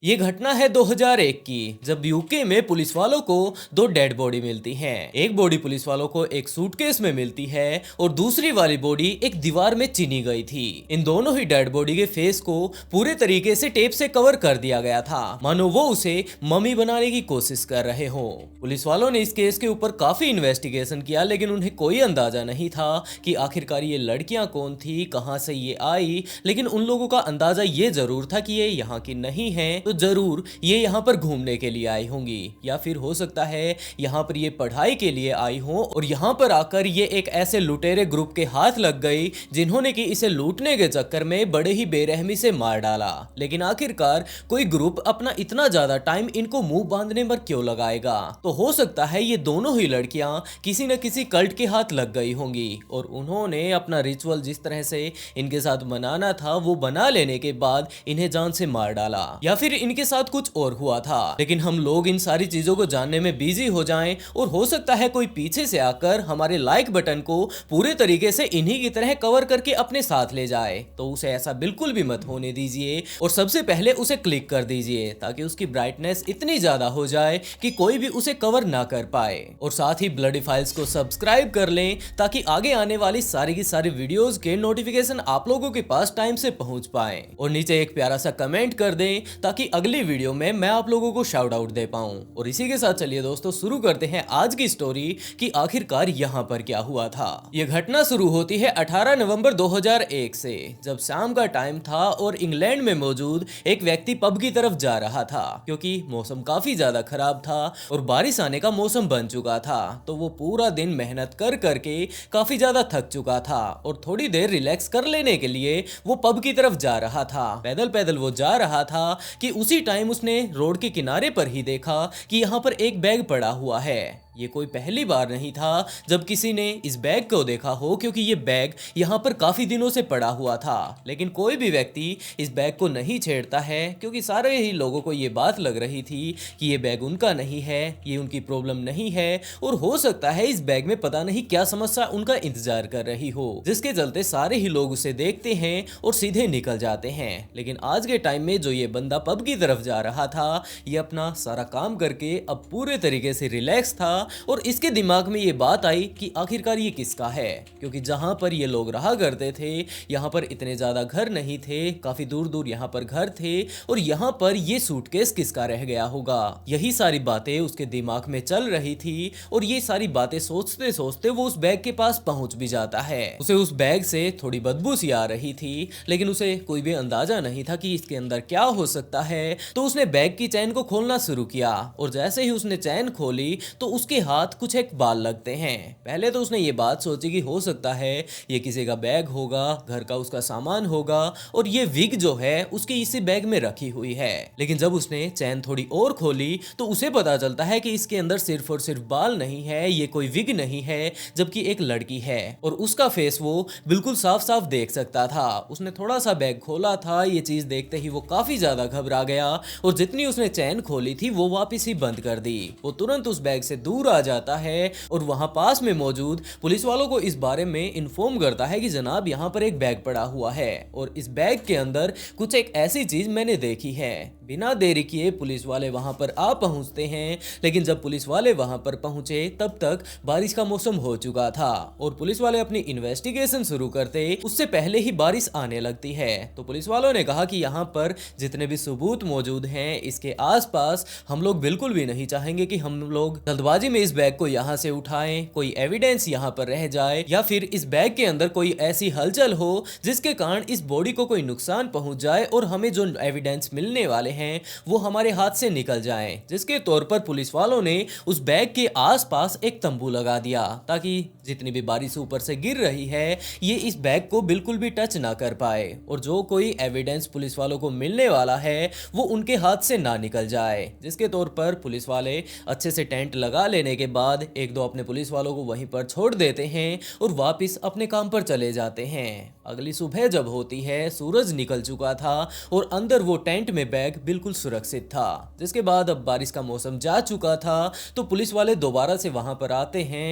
ये घटना है 2001 की, जब यूके में पुलिस वालों को दो डेड बॉडी मिलती हैं। एक बॉडी पुलिस वालों को एक सूटकेस में मिलती है और दूसरी वाली बॉडी एक दीवार में चिनी गई थी। इन दोनों ही डेड बॉडी के फेस को पूरे तरीके से टेप से कवर कर दिया गया था, मानो वो उसे मम्मी बनाने की कोशिश कर रहे हो। पुलिस वालों ने इस केस के ऊपर काफी इन्वेस्टिगेशन किया, लेकिन उन्हें कोई अंदाजा नहीं था कि आखिरकार ये लड़कियां कौन थी, कहां से ये आई। लेकिन उन लोगों का अंदाजा ये जरूर था कि ये यहाँ की नहीं है, तो जरूर ये यहाँ पर घूमने के लिए आई होंगी, या फिर हो सकता है यहाँ पर ये पढ़ाई के लिए आई हो और यहाँ पर आकर ये एक ऐसे लुटेरे ग्रुप के हाथ लग गई जिन्होंने कि इसे लूटने के चक्कर में बड़े ही बेरहमी से मार डाला। लेकिन आखिरकार कोई ग्रुप अपना इतना ज्यादा टाइम इनको मुंह बांधने पर क्यों लगाएगा? तो हो सकता है ये दोनों ही लड़कियां किसी न किसी कल्ट के हाथ लग गई होंगी और उन्होंने अपना रिचुअल जिस तरह से इनके साथ मनाना था वो बना लेने के बाद इन्हें जान से मार डाला, या फिर इनके साथ कुछ और हुआ था। लेकिन हम लोग इन सारी चीजों को जानने में बिजी हो जाएं और हो सकता है कोई पीछे से आकर हमारे लाइक बटन को पूरे तरीके से इन्हीं की तरह कवर करके अपने साथ ले जाए, तो उसे ऐसा बिल्कुल भी मत होने दीजिए और सबसे पहले उसे क्लिक कर दीजिए ताकि उसकी ब्राइटनेस इतनी ज्यादा हो जाए कि कोई भी उसे कवर ना कर पाए। और साथ ही ब्लडी फाइल्स को सब्सक्राइब कर लें ताकि आगे आने वाली सारी की सारी वीडियोस के नोटिफिकेशन आप लोगों के पास टाइम से पहुंच पाए। और नीचे एक प्यारा सा कमेंट कर दें ताकि अगली वीडियो में मैं आप लोगों को शाउट आउट दे पाऊं। और इसी के साथ चलिए दोस्तों शुरू करते हैं आज की स्टोरी कि आखिरकार यहाँ पर क्या हुआ था। यह घटना शुरू होती है 18 नवंबर 2001 से, जब शाम का टाइम था और इंग्लैंड में मौजूद एक व्यक्ति पब की तरफ जा रहा था, क्योंकि मौसम काफी ज्यादा खराब था और बारिश आने का मौसम बन चुका था। तो वो पूरा दिन मेहनत कर करके काफी ज्यादा थक चुका था और थोड़ी देर रिलैक्स कर लेने के लिए वो पब की तरफ जा रहा था। पैदल पैदल वो जा रहा था कि उसी टाइम उसने रोड के किनारे पर ही देखा कि यहाँ पर एक बैग पड़ा हुआ है। ये कोई पहली बार नहीं था जब किसी ने इस बैग को देखा हो, क्योंकि ये बैग यहाँ पर काफी दिनों से पड़ा हुआ था। लेकिन कोई भी व्यक्ति इस बैग को नहीं छेड़ता है, क्योंकि सारे ही लोगों को ये बात लग रही थी कि ये बैग उनका नहीं है, ये उनकी प्रॉब्लम नहीं है और हो सकता है इस बैग में पता नहीं क्या समस्या उनका इंतजार कर रही हो, जिसके चलते सारे ही लोग उसे देखते हैं और सीधे निकल जाते हैं। लेकिन आज के टाइम में जो ये बंदा पब की तरफ जा रहा था, ये अपना सारा काम करके अब पूरे तरीके से रिलैक्स था और इसके दिमाग में ये बात आई कि आखिरकार ये किसका है, क्योंकि जहां पर ये लोग रहा करते थे यहाँ पर इतने ज्यादा घर नहीं थे, काफी दूर दूर यहाँ पर घर थे और यहाँ पर ये सूटकेस किसका रह गया होगा। यही सारी बातें उसके दिमाग में चल रही थी और ये सारी बातें सोचते सोचते वो उस बैग के पास पहुंच भी जाता है। उसे उस बैग से थोड़ी बदबू सी आ रही थी, लेकिन उसे कोई भी अंदाजा नहीं था कि इसके अंदर क्या हो सकता है। तो उसने बैग की चैन को खोलना शुरू किया और जैसे ही उसने चैन खोली तो उसके हाथ कुछ एक बाल लगते हैं। पहले तो उसने ये बात सोची कि हो सकता है ये किसी का बैग होगा, घर का उसका सामान होगा और ये विग जो है उसके इसी बैग में रखी हुई है। लेकिन जब उसने चैन थोड़ी और खोली तो उसे पता चलता है कि इसके अंदर सिर्फ और सिर्फ बाल नहीं है, ये कोई विग नहीं है, जबकि एक लड़की है और उसका फेस वो बिल्कुल साफ साफ देख सकता था। उसने थोड़ा सा बैग खोला था, ये चीज देखते ही वो काफी ज्यादा घबरा गया और जितनी उसने चैन खोली थी वो वापस ही बंद कर दी। वो तुरंत उस बैग से दूर आ जाता है और वहां पास में मौजूद पुलिस वालों को इस बारे में इन्फॉर्म करता है कि जनाब यहाँ पर एक बैग पड़ा हुआ है और इस बैग के अंदर कुछ एक ऐसी चीज मैंने देखी है। बिना देरी किए पुलिस वाले वहां पर आ पहुंचते हैं, लेकिन जब पुलिस वाले वहां पर पहुंचे तब तक बारिश का मौसम हो चुका था और पुलिस वाले अपनी इन्वेस्टिगेशन शुरू करते उससे पहले ही बारिश आने लगती है। तो पुलिस वालों ने कहा कि यहाँ पर जितने भी सबूत मौजूद हैं इसके आसपास हम लोग बिल्कुल भी नहीं चाहेंगे कि हम लोग जल्दबाजी में इस बैग को यहाँ से उठाएं, कोई एविडेंस यहाँ पर रह जाए या फिर इस बैग के अंदर कोई ऐसी हलचल हो जिसके कारण इस बॉडी को कोई नुकसान पहुंच जाए और हमें जो एविडेंस मिलने वाले हैं वो हमारे हाथ से निकल जाएं। जिसके तौर पर पुलिस वालों ने उस बैग के आसपास एक तंबू लगा दिया ताकि जितनी भी बारिश ऊपर से गिर रही है ये इस बैग को बिल्कुल भी टच ना कर पाए और जो कोई एविडेंस पुलिस वालों को मिलने वाला है वो उनके हाथ से ना निकल जाए। जिसके तौर पर पुलिस वाले अच्छे से टेंट लगा लेने के बाद एक दो अपने पुलिस वालों को वहीं पर छोड़ देते हैं और वापस अपने काम पर चले जाते हैं। अगली सुबह जब होती है सूरज निकल चुका था और अंदर वो टेंट में बैग बिल्कुल सुरक्षित था। जिसके बाद अब बारिश का मौसम जा चुका था तो पुलिस वाले दोबारा से वहां पर आते हैं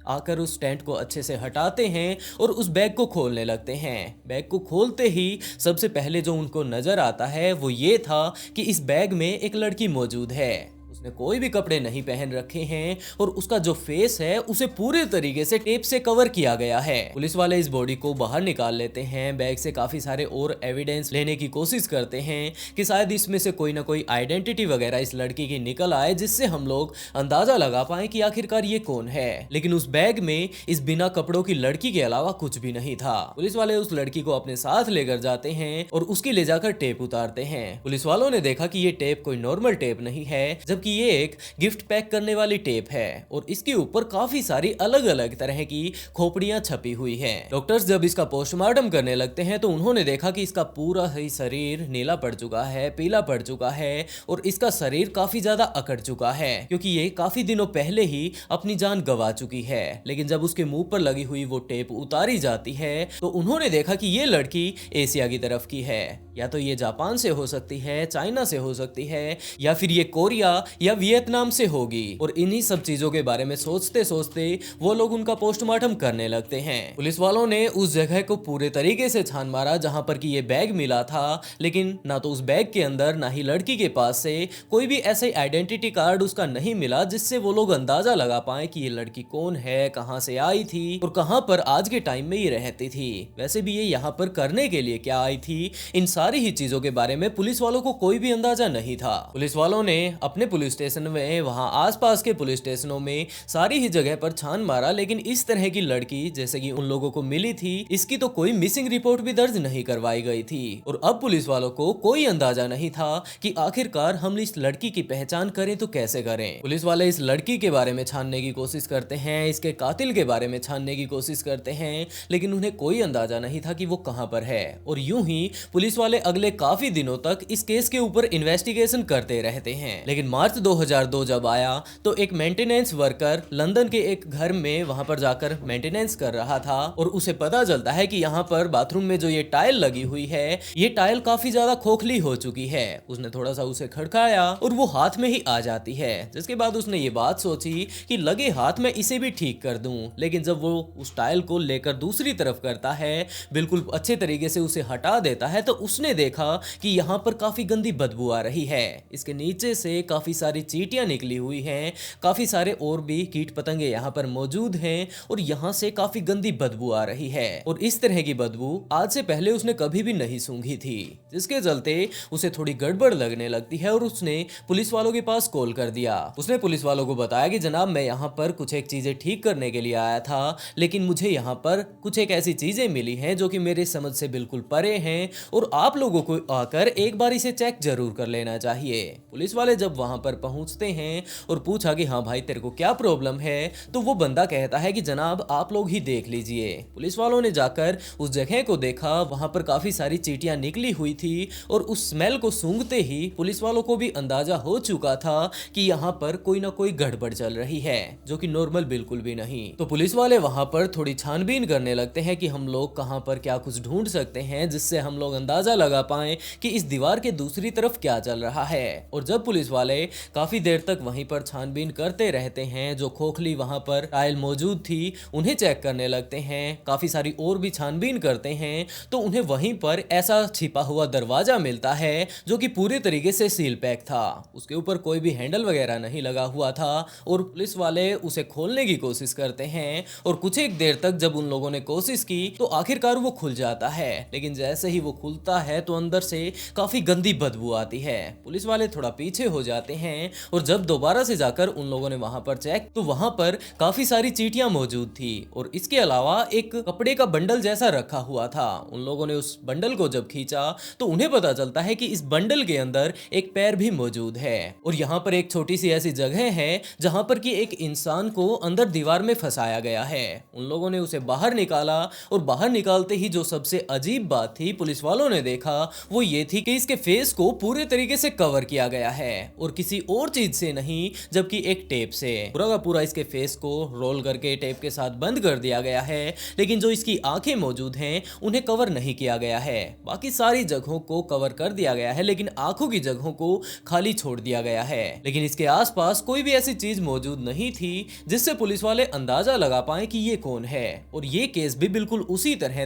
आकर उस टेंट को अच्छे से हटाते हैं और उस बैग को खोलने लगते हैं। बैग को खोलते ही सबसे पहले जो उनको नजर आता है वो ये था कि इस बैग में एक लड़की मौजूद है। उसने कोई भी कपड़े नहीं पहन रखे हैं और उसका जो फेस है उसे पूरे तरीके से टेप से कवर किया गया है। पुलिस वाले इस बॉडी को बाहर निकाल लेते हैं, बैग से काफी सारे और एविडेंस लेने की कोशिश करते हैं कि शायद इसमें से कोई ना कोई आइडेंटिटी वगैरह इस लड़की की निकल आए, जिससे हम लोग अंदाजा लगा पाए कि आखिरकार ये कौन है। लेकिन उस बैग में इस बिना कपड़ों की लड़की के अलावा कुछ भी नहीं था। पुलिस वाले उस लड़की को अपने साथ लेकर जाते हैं और उसकी ले जाकर टेप उतारते हैं। पुलिस वालों ने देखा कि ये टेप कोई नॉर्मल टेप नहीं है, जबकि ये एक गिफ्ट पैक करने वाली टेप है और इसके ऊपर काफी सारी अलग अलग तरह की खोपड़ियां छपी हुई हैं। डॉक्टर्स जब इसका पोस्टमार्टम करने लगते हैं तो उन्होंने देखा कि इसका पूरा ही शरीर नीला पड़ चुका है, पीला पड़ चुका है और इसका शरीर काफी ज्यादा अकड़ चुका है, क्योंकि ये काफी दिनों पहले ही अपनी जान गंवा चुकी है। लेकिन जब उसके मुंह पर लगी हुई वो टेप उतारी जाती है तो उन्होंने देखा कि ये लड़की एशिया की तरफ की है। या तो ये जापान से हो सकती है, चाइना से हो सकती है, या फिर ये कोरिया या वियतनाम से होगी। और इन्हीं सब चीजों के बारे में सोचते सोचते वो लोग उनका पोस्टमार्टम करने लगते हैं। पुलिस वालों ने उस जगह को पूरे तरीके से छान मारा जहां पर कि ये बैग मिला था, लेकिन ना तो उस बैग के अंदर ना ही लड़की के पास से कोई भी ऐसे आइडेंटिटी कार्ड उसका नहीं मिला जिससे वो लोग अंदाजा लगा पाए कि ये लड़की कौन है, कहां से आई थी और कहां पर आज के टाइम में ये रहती थी। वैसे भी ये यहाँ पर करने के लिए क्या आई थी, इन सारी ही चीजों के बारे में पुलिस वालों को कोई भी अंदाजा नहीं था। पुलिस वालों ने अपने पुलिस स्टेशन में, वहां आसपास के पुलिस स्टेशनों में सारी ही जगह पर छान मारा, लेकिन इस तरह की लड़की जैसे कि उन लोगों को मिली थी, इसकी तो कोई मिसिंग रिपोर्ट भी दर्ज नहीं करवाई गई थी। और अब पुलिस वालों को कोई अंदाजा नहीं था कि आखिरकार हम इस लड़की की पहचान करें तो कैसे करें। पुलिस वाले इस लड़की के बारे में छानने की कोशिश करते हैं, इसके कातिल के बारे में छानने की कोशिश करते हैं, लेकिन उन्हें कोई अंदाजा नहीं था कि वो कहां पर है। और यूं ही पुलिस वाले अगले काफी दिनों तक इस केस के ऊपर इन्वेस्टिगेशन करते रहते हैं। लेकिन मार्च 2002 जब आया तो एक मेंटेनेंस वर्कर लंदन के एक घर में वहां पर जाकर मेंटेनेंस कर रहा था और उसे पता चलता है कि यहाँ पर बाथरूम में जो ये टाइल लगी हुई है, ये टाइल काफी ज्यादा खोखली हो चुकी है। उसने थोड़ा सा उसे खड़काया और वो हाथ में ही आ जाती है, जिसके बाद उसने ये बात सोची कि लगे हाथ में इसे भी ठीक कर दूं। लेकिन जब वो उस टाइल को लेकर दूसरी तरफ करता है, बिल्कुल अच्छे तरीके से उसे हटा देता है, तो उसने देखा कि यहाँ पर काफी गंदी बदबू आ रही है। इसके नीचे से काफी सारी चींटियां निकली हुई हैं, काफी सारे और भी कीट पतंगे यहाँ पर मौजूद हैं और यहाँ से काफी गंदी बदबू आ रही है। और इस तरह की बदबू आज से पहले उसने कभी भी नहीं सूंघी थी, जिसके चलते उसे थोड़ी गड़बड़ लगने लगती है और उसने पुलिस वालों के पास कॉल कर दिया। उसने पुलिस वालों को बताया कि जनाब, मैं यहाँ पर कुछ एक चीजें ठीक करने के लिए आया था, लेकिन मुझे यहाँ पर कुछ एक ऐसी चीजें मिली हैं जो कि मेरे समझ से बिल्कुल परे हैं और आप लोगों को आकर एक बार इसे चेक जरूर कर लेना चाहिए। पुलिस वाले जब वहां पर पहुंचते हैं और पूछा कि हाँ भाई, तेरे को क्या प्रॉब्लम है, तो वो बंदा कहता है कि जनाब आप लोग ही देख लीजिए। पुलिस वालों ने जाकर उस जगह को देखा, वहां पर काफी सारी चींटियां निकली हुई थी और उस स्मेल को सूंघते ही पुलिस वालों को भी अंदाजा हो चुका था कि यहाँ पर कोई ना कोई गड़बड़ चल रही है, जो कि नॉर्मल बिल्कुल भी नहीं। तो पुलिस वाले वहां पर थोड़ी छानबीन करने लगते हैं कि हम लोग कहां पर क्या कुछ ढूंढ सकते हैं जिससे हम लोग अंदाजा लगा पाए कि इस दीवार के दूसरी तरफ क्या चल रहा है। और जब पुलिस वाले काफी देर तक वहीं पर छानबीन करते रहते हैं, जो खोखली वहां पर टाइल मौजूद थी उन्हें चेक करने लगते हैं, काफी सारी और भी छानबीन करते हैं, तो उन्हें वहीं पर ऐसा छिपा हुआ दरवाजा मिलता है जो कि पूरे तरीके से सील पैक था। उसके ऊपर कोई भी हैंडल वगैरह नहीं लगा हुआ था और पुलिस वाले उसे खोलने की कोशिश करते हैं और कुछ एक देर तक जब उन लोगों ने कोशिश की तो आखिरकार वो खुल जाता है। लेकिन जैसे ही वो खुलता है तो अंदर से काफी गंदी बदबू आती है। पुलिस वाले थोड़ा पीछे हो जाते हैं और जब दोबारा से जाकर उन लोगों ने वहां पर चेक, तो वहां पर काफी सारी चींटियां मौजूद थी और इसके अलावा एक कपड़े का बंडल जैसा रखा हुआ था। उन लोगों ने उस बंडल को जब खींचा तो उन्हें पता चलता है कि इस बंडल के अंदर एक पैर भी मौजूद है और यहाँ पर एक छोटी सी ऐसी जगह है जहां पर कि एक इंसान को अंदर दीवार में फंसाया गया है। उन लोगों ने उसे बाहर निकाला और बाहर निकालते ही जो सबसे अजीब बात थी पुलिस वालों ने देखा वो ये थी कि इसके फेस को पूरे तरीके से कवर किया गया है और किसी और चीज से नहीं जबकि एक टेप से। पूरा का पूरा इसके फेस को रोल करके टेप के साथ बंद कर दिया गया है, लेकिन जो इसकी आंखें मौजूद हैं उन्हें कवर नहीं किया गया है। बाकी सारी जगहों को कवर कर दिया गया है, लेकिन आंखों की जगहों को खाली छोड़ दिया गया है। लेकिन इसके आसपास कोई भी ऐसी चीज मौजूद नहीं थी जिससे पुलिस वाले अंदाजा लगा पाए कि ये कौन है। और ये केस भी बिल्कुल उसी तरह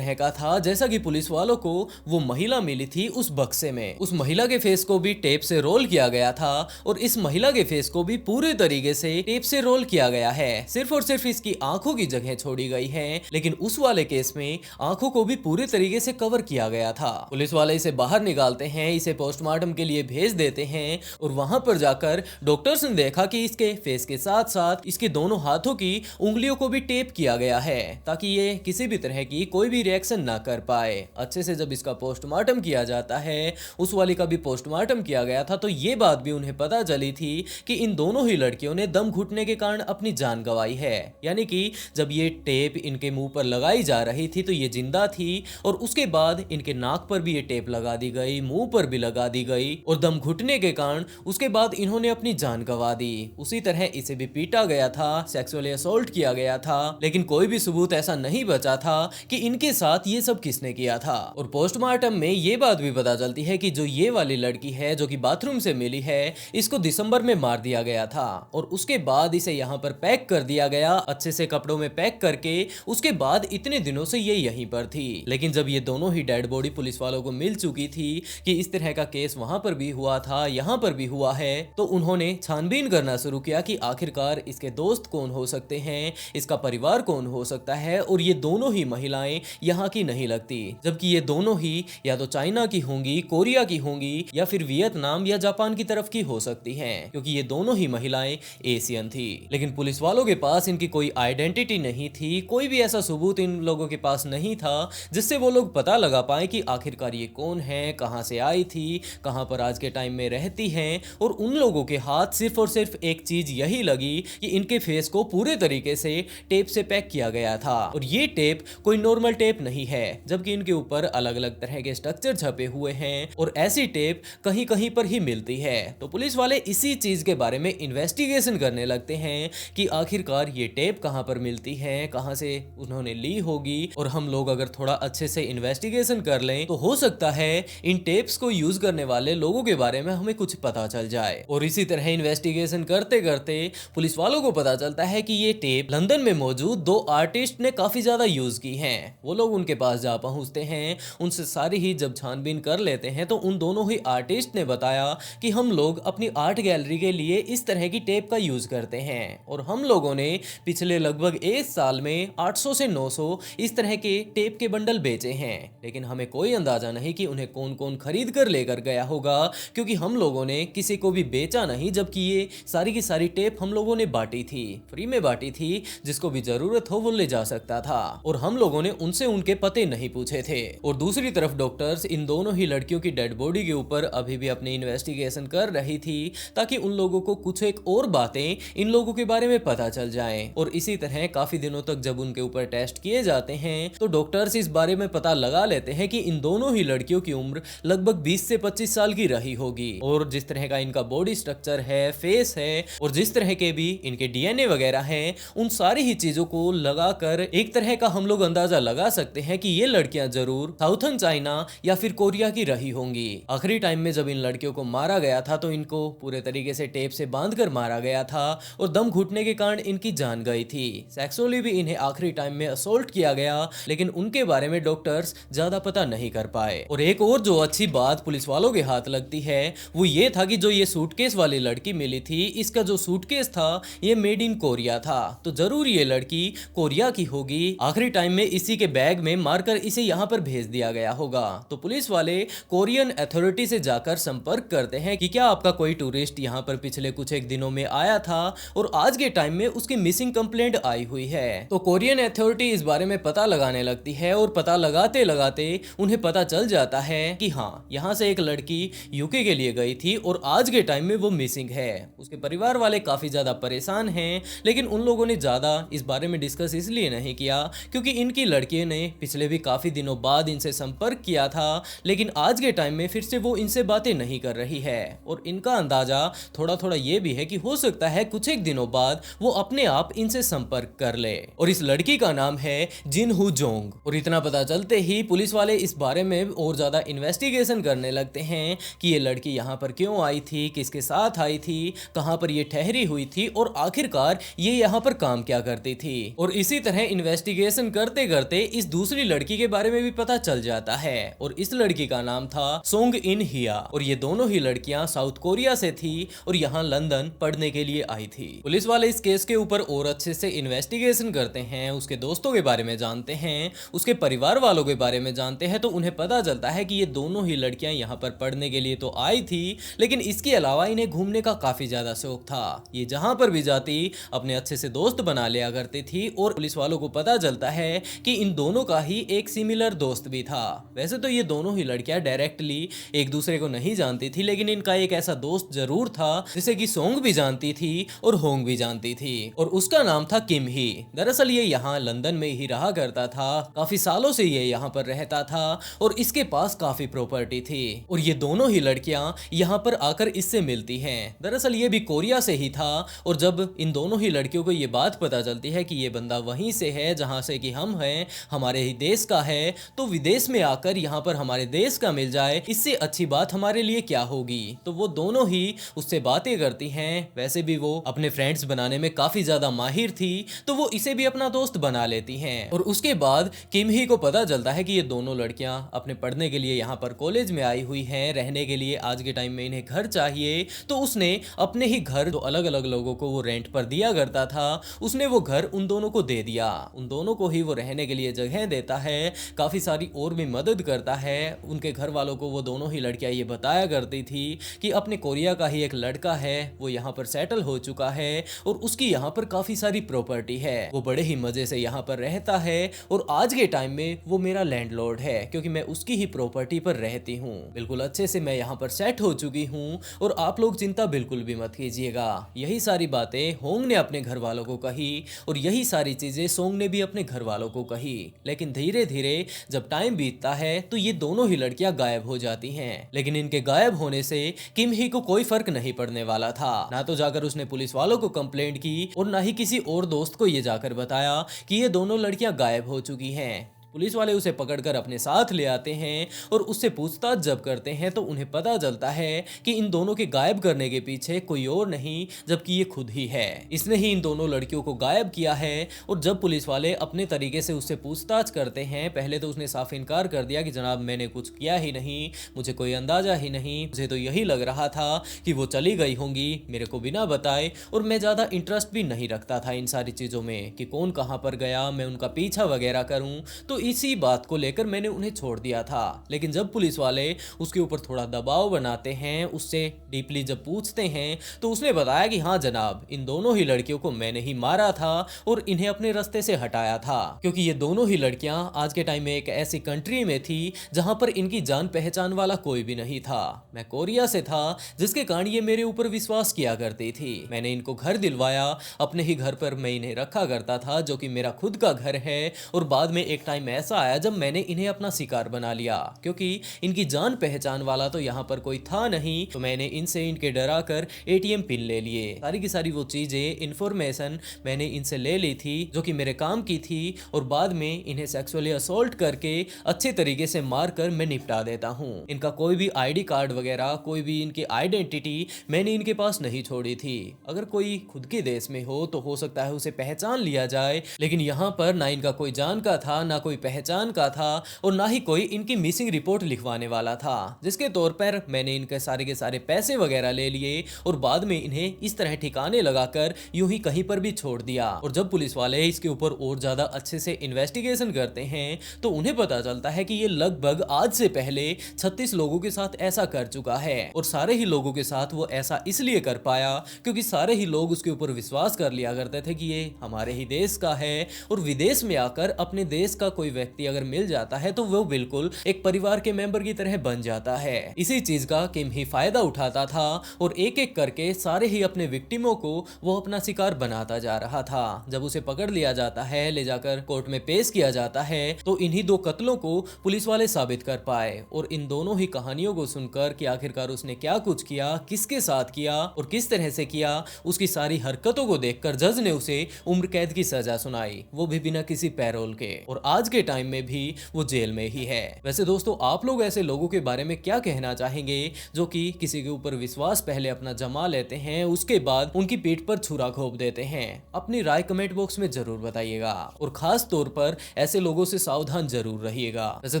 था जैसा कि पुलिस वालों को वो महिला मिली थी उस बक्से में। उस महिला के फेस को भी टेप से रोल किया गया था और इस महिला के फेस को भी पूरे तरीके से टेप से रोल किया गया है। सिर्फ और सिर्फ इसकी आंखों की जगह छोड़ी गई है, लेकिन उस वाले केस में आंखों को भी पूरे तरीके से कवर किया गया था। पुलिस वाले इसे बाहर निकालते हैं, इसे पोस्टमार्टम के लिए भेज देते हैं और वहां पर जाकर डॉक्टर्स ने देखा कि इसके फेस के साथ साथ इसके दोनों हाथों की उंगलियों को भी टेप किया गया है ताकि ये किसी भी तरह की कोई भी रिएक्शन ना कर पाए। अच्छे से जब इसका पोस्टमार्टम किया जाता है, उस वाली का भी पोस्टमार्टम किया गया था, तो ये बात भी उन्हें पता चली थी कि इन दोनों ही लड़कियों ने दम घुटने के कारण अपनी जान गंवाई है। यानी कि जब ये टेप इनके मुंह पर लगाई जा रही थी तो ये जिंदा थी और उसके बाद इनके नाक पर भी ये टेप लगा दी गई, मुंह पर भी लगा दी गई और दम घुटने के कारण उसके बाद इन्होंने अपनी जान गंवा दी। उसी तरह इसे भी पीटा गया था, सेक्सुअली असॉल्ट किया गया था, लेकिन कोई भी सबूत ऐसा नहीं बचा था कि इनके साथ ये सब किसने किया था। और पोस्टमार्टम में ये बात भी पता चलती है कि जो ये वाली लड़की है जो कि बाथरूम से मिली है, इसको दिसंबर में मार दिया गया था और उसके बाद इसे यहाँ पर पैक कर दिया गया, अच्छे से कपड़ों में पैक करके। उसके बाद इतने दिनों से ये यहीं पर थी। लेकिन जब ये दोनों ही डेड बॉडी पुलिस वालों को मिल चुकी थी कि इस तरह का केस वहां पर भी हुआ था, यहाँ पर भी हुआ है, तो उन्होंने छानबीन करना शुरू किया कि आखिरकार इसके दोस्त कौन हो सकते हैं, इसका परिवार कौन हो सकता है। और ये दोनों ही महिलाएं यहाँ की नहीं लगती, जबकि ये दोनों ही या तो चाइना की होंगी, कोरिया की होंगी या फिर वियतनाम या जापान की तरफ की हो सकती हैं, क्योंकि ये दोनों ही महिलाएं एशियन थी। लेकिन पुलिस वालों के पास इनकी कोई आइडेंटिटी नहीं थी, कोई भी ऐसा सबूत इन लोगों के पास नहीं था जिससे वो लोग पता लगा पाए कि आखिरकार ये कौन है, कहां से आई थी, कहां पर आज के टाइम में रहती हैं। और उन लोगों के हाथ सिर्फ और सिर्फ एक चीज यही लगी कि इनके फेस को पूरे तरीके से टेप से पैक किया गया था। और ये टेप कोई नॉर्मल टेप नहीं है, जबकि इनके ऊपर अलग अलग तरह के स्ट्रक्चर छपे हुए हैं और ऐसी टेप कहीं कहीं पर ही मिलती है। तो पुलिस वाले इसी चीज के बारे में इन्वेस्टिगेशन करने लगते हैं कि आखिरकार ये टेप कहां पर मिलती है, कहां से उन्होंने ली होगी। और हम लोग अगर थोड़ा अच्छे से इन्वेस्टिगेशन कर लें तो हो सकता है इन टेप्स को यूज करने वाले लोगों के बारे में हमें कुछ पता चल जाए। और इसी तरह इन्वेस्टिगेशन करते करते पुलिस वालों को पता चलता है कि ये टेप लंदन में मौजूद दो आर्टिस्ट ने काफी ज्यादा यूज की हैं। वो लोग उनके पास जा पहुंचते हैं, उनसे सारी ही जब छानबीन कर लेते हैं तो उन दोनों ही आर्टिस्ट ने बताया कि हम लोग अपनी आर्ट गैलरी के लिए इस तरह की टेप का यूज करते हैं और हम लोगों ने पिछले लगभग 1 साल में 800 से 900 इस तरह के टेप के बंडल बेचे हैं। लेकिन हमें कोई अंदाजा नहीं कि उन्हें कौन कौन खरीद कर लेकर गया होगा, क्योंकि हम लोगों ने किसी को भी बेचा नहीं, जबकि ये सारी की सारी टेप हम लोगों ने बांटी थी, फ्री में बांटी थी, जिसको भी जरूरत हो वो ले जा सकता था। और हम लोगों ने उनसे उनके पते नहीं पूछे थे। और दूसरी तरफ डॉक्टर्स इन दोनों ही लड़कियों की डेड बॉडी के ऊपर अभी भी अपनी इन्वेस्टिगेशन कर रही थी ताकि उन लोगों को कुछ एक और बातें इन लोगों के बारे में पता चल जाएं। और इसी तरह काफी दिनों तक जब उनके ऊपर टेस्ट किए जाते हैं तो डॉक्टर्स इस बारे में पता लगा लेते हैं कि इन दोनों ही लड़कियों की उम्र लगभग 20 से 25 साल की रही होगी। और जिस तरह का इनका बॉडी स्ट्रक्चर है, फेस है और जिस तरह के भी इनके डीएनए वगैरह हैं, उन सारी ही चीजों को लगाकर एक तरह का हम लोग अंदाजा लगा सकते हैं कि ये लड़कियां जरूर साउथर्न चाइना या फिर कोरिया की रही होंगी। आखिरी टाइम में जब इन लड़कियों को मारा गया था तो इनको पूरे तरीके से टेप से बांधकर मारा गया था और दम घुटने के कारण इनकी जान गई थी। सेक्सुअली भी इन्हें आखिरी टाइम में असोल्ट किया गया, लेकिन उनके बारे में डॉक्टर्स ज्यादा पता नहीं कर पाए। और एक और जो अच्छी बात पुलिस वालों के हाथ लगती है वो ये था कि जो ये सूटकेस वाली लड़की मिली थी, इसका जो सूटकेस था ये मेड इन कोरिया था, तो जरूर ये लड़की कोरिया की होगी। आखिरी टाइम में इसी के बैग में मारकर इसे यहाँ पर भेज दिया गया होगा। तो पुलिस वाले कोरियन अथॉरिटी से जाकर संपर्क करते हैं कि क्या आपका कोई टूरिस्ट यहाँ पर पिछले कुछ एक दिनों में आया था और आज के टाइम में उसकी मिसिंग कंप्लेंट आई हुई है। तो कोरियन अथॉरिटी इस बारे में पता लगाने लगती है और पता लगाते लगाते उन्हें पता चल जाता है कि हाँ, यहाँ से एक लड़की यूके के लिए गई थी और आज के टाइम में वो मिसिंग है। उसके परिवार वाले काफी ज्यादा परेशान हैं, लेकिन उन लोगों ने ज्यादा इस बारे में डिस्कस इसलिए नहीं किया क्योंकि इनकी लड़कियों ने पिछले भी काफी दिनों बाद इनसे संपर्क किया था, लेकिन आज के टाइम में फिर से वो इनसे बातें नहीं कर रही है और इनका अंदाजा थोड़ा थोड़ा ये भी है कि हो सकता है कुछ एक दिनों बाद वो अपने आप इनसे संपर्क कर ले। और इस लड़की का नाम है जिन हु जोंग। और इतना पता चलते ही पुलिस वाले इस बारे में और ज्यादा इन्वेस्टिगेशन करने लगते हैं कि ये लड़की यहाँ पर क्यों आई थी, किसके साथ आई थी, कहाँ पर ये ठहरी हुई थी और आखिरकार ये यहाँ पर काम क्या करती थी। और इसी तरह इन्वेस्टिगेशन करते करते इस दूसरी लड़की के बारे में भी पता चल जाता है और इस लड़की का नाम था सोंग इन हिया। और ये दोनों ही लड़कियां साउथ कोरिया से थी और यहाँ लंदन पढ़ने के लिए आई थी। पुलिस वाले इस केस के ऊपर और अच्छे से इन्वेस्टिगेशन करते हैं, उसके दोस्तों के बारे में जानते हैं, उसके परिवार वालों के बारे में जानते हैं, तो उन्हें पता चलता है कि ये दोनों ही लड़कियां यहाँ पर पढ़ने के लिए तो आई थी, लेकिन इसके अलावा इन्हें घूमने का काफी ज्यादा शौक था। ये जहां पर भी जाती अपने अच्छे से दोस्त बना लिया करती थी और पुलिस वालों को पता चलता है कि इन दोनों का ही एक सिमिलर दोस्त भी था। वैसे तो ये दोनों ही लड़कियां डायरेक्टली एक दूसरे को नहीं जानती थी, लेकिन इनका एक ऐसा दोस्त जरूर था जिसे कि सोंग भी जानती थी और होंग भी जानती थी और उसका नाम था किम ही। दरअसल ये यहाँ लंदन में ही रहा करता था, काफी सालों से ये यहाँ पर रहता था और इसके पास काफी प्रॉपर्टी थी और ये दोनों ही लड़कियां यहाँ पर आकर इससे मिलती हैं। दरअसल ये भी कोरिया से ही था और जब इन दोनों ही लड़कियों को ये बात पता चलती है कि ये बंदा वहीं से है जहां से कि हम हैं, हमारे ही देश का है, तो विदेश में आकर यहाँ पर हमारे देश का मिल जाए, इससे अच्छी बात हमारे लिए क्या होगी। तो वो दोनों ही उससे बातें करती हैं। वैसे भी वो अपने फ्रेंड्स बनाने में काफी ज्यादा माहिर थी, तो वो इसे भी अपना दोस्त बना लेती हैं। और उसके बाद किम ही को पता चलता है कि ये दोनों लड़कियां अपने पढ़ने के लिए यहाँ पर कॉलेज में आई हुई हैं, रहने के लिए आज के टाइम में इन्हें घर चाहिए, तो उसने अपने ही घर जो अलग अलग लोगों को वो रेंट पर दिया करता था, उसने वो घर उन दोनों को दे दिया। उन दोनों को ही वो रहने के लिए जगह देता है, काफी सारी और भी मदद करता है। उनके घर वालों को वो दोनों ही लड़कियां ये बताया करती थी कि अपने कोरिया का ही एक लड़का है, वो यहाँ पर सेटल हो चुका है और उसकी यहाँ पर काफी सारी प्रॉपर्टी है, वो बड़े ही मजे से यहाँ पर रहता है और आज के टाइम में वो मेरा लैंडलॉर्ड है क्योंकि मैं उसकी ही प्रॉपर्टी पर रहती हूँ। बिल्कुल अच्छे से मैं यहाँ पर सेट हो चुकी हूँ और आप लोग चिंता बिल्कुल भी मत कीजिएगा। यही सारी बातें होंग ने अपने घर वालों को कही और यही सारी चीजें सोंग ने भी अपने घर वालों को कही। लेकिन धीरे धीरे जब टाइम बीतता है तो ये दोनों ही लड़कियां गायब हो जाती हैं। लेकिन इनके गायब होने से किम ही को कोई फर्क नहीं पड़ने वाला था। ना तो जाकर उसने पुलिस वालों को कंप्लेंट की और ना ही किसी और दोस्त को ये जाकर बताया कि ये दोनों लड़कियां गायब हो चुकी हैं। पुलिस वाले उसे पकड़कर अपने साथ ले आते हैं और उससे पूछताछ जब करते हैं तो उन्हें पता चलता है कि इन दोनों के गायब करने के पीछे कोई और नहीं जबकि ये खुद ही है। इसने ही इन दोनों लड़कियों को गायब किया है। और जब पुलिस वाले अपने तरीके से उससे पूछताछ करते हैं, पहले तो उसने साफ इनकार कर दिया कि जनाब मैंने कुछ किया ही नहीं, मुझे कोई अंदाजा ही नहीं, मुझे तो यही लग रहा था कि वो चली गई होंगी मेरे को बिना बताए और मैं ज्यादा इंटरेस्ट भी नहीं रखता था इन सारी चीजों में कि कौन कहाँ पर गया, मैं उनका पीछा वगैरह करूं, तो इसी बात को लेकर मैंने उन्हें छोड़ दिया था। लेकिन जब पुलिस वाले उसके ऊपर थोड़ा दबाव बनाते हैं, उससे डीपली जब पूछते हैं, तो उसने बताया कि हाँ जनाब, इन दोनों ही लड़कियों को मैंने ही मारा था और इन्हें अपने रास्ते से हटाया था क्योंकि ये दोनों ही लड़कियां आज के टाइम में एक ऐसी कंट्री में थी जहां पर इनकी जान पहचान वाला कोई भी नहीं था। मैं कोरिया से था जिसके कारण ये मेरे ऊपर विश्वास किया करती थी। मैंने इनको घर दिलवाया, अपने ही घर पर मैं इन्हें रखा करता था जो कि मेरा खुद का घर है। और बाद में एक टाइम ऐसा आया जब मैंने इन्हें अपना शिकार बना लिया क्योंकि इनकी जान पहचान वाला तो यहाँ पर कोई था नहीं, तो मैंने इनसे इनके डरा कर एटीएम पिन ले लिए। सारी की सारी वो चीजें इंफॉर्मेशन मैंने इनसे ले ली थी जो कि मेरे काम की थी और बाद में इन्हें सेक्सुअली असॉल्ट करके अच्छे तरीके से मार कर मैं निपटा देता हूँ। इनका कोई भी आईडी कार्ड वगैरह, कोई भी इनकी आइडेंटिटी मैंने इनके पास नहीं छोड़ी थी। अगर कोई खुद के देश में हो सकता है उसे पहचान लिया जाए, लेकिन यहाँ पर ना इनका कोई जान का था, ना कोई पहचान का था और ना ही कोई इनकी मिसिंग रिपोर्ट लिखवाने वाला था, जिसके तौर पर मैंने इनके सारे के सारे पैसे वगैरह ले लिए और बाद में इन्हें इस तरह ठिकाने लगाकर यूं ही कहीं पर भी छोड़ दिया। और जब पुलिस वाले इसके ऊपर और ज्यादा अच्छे से इन्वेस्टिगेशन करते हैं तो उन्हें पता चलता है कि ये लगभग आज से पहले 36 लोगों के साथ ऐसा कर चुका है और सारे ही लोगों के साथ वो ऐसा इसलिए कर पाया क्योंकि सारे ही लोग उसके ऊपर विश्वास कर लिया करते थे कि ये हमारे ही देश का है और विदेश में आकर अपने देश का कोई कोई व्यक्ति अगर मिल जाता है तो वो बिल्कुल एक परिवार के मेंबर की तरह बन जाता है। इसी चीज का किम ही फायदा उठाता था और एक एक करके सारे ही अपने विक्टिमों को वो अपना शिकार बनाता जा रहा था। जब उसे पकड़ लिया जाता है, ले जाकर कोर्ट में पेश किया जाता है, तो इन्हीं दो कत्लों को पुलिस वाले साबित कर पाए। और इन दोनों ही कहानियों को सुनकर कि आखिरकार उसने क्या कुछ किया, किसके साथ किया और किस तरह से किया, उसकी सारी हरकतों को देखकर जज ने उसे उम्र कैद की सजा सुनाई, वो भी बिना किसी पैरोल के। और आज के टाइम में भी वो जेल में ही है। वैसे दोस्तों, आप लोग ऐसे लोगों के बारे में क्या कहना चाहेंगे जो कि किसी के ऊपर विश्वास पहले अपना जमा लेते हैं, उसके बाद उनकी पीठ पर छुरा घोंप देते हैं? अपनी राय कमेंट बॉक्स में जरूर बताइएगा और खास तौर पर ऐसे लोगों से सावधान जरूर रहिएगा। वैसे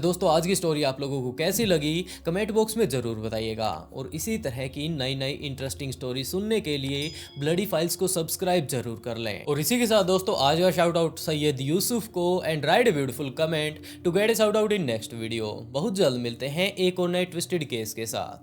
दोस्तों, आज की स्टोरी आप लोगों को कैसी लगी कमेंट बॉक्स में जरूर बताइएगा। और इसी तरह की नई नई इंटरेस्टिंग स्टोरी सुनने के लिए ब्लडी फाइल्स को सब्सक्राइब जरूर कर लें। और इसी के साथ दोस्तों, आज का शाउट आउट सैयद यूसुफ को and write a beautiful comment to get a shout out in next video. बहुत जल्द मिलते हैं एक और नए ट्विस्टेड केस के साथ।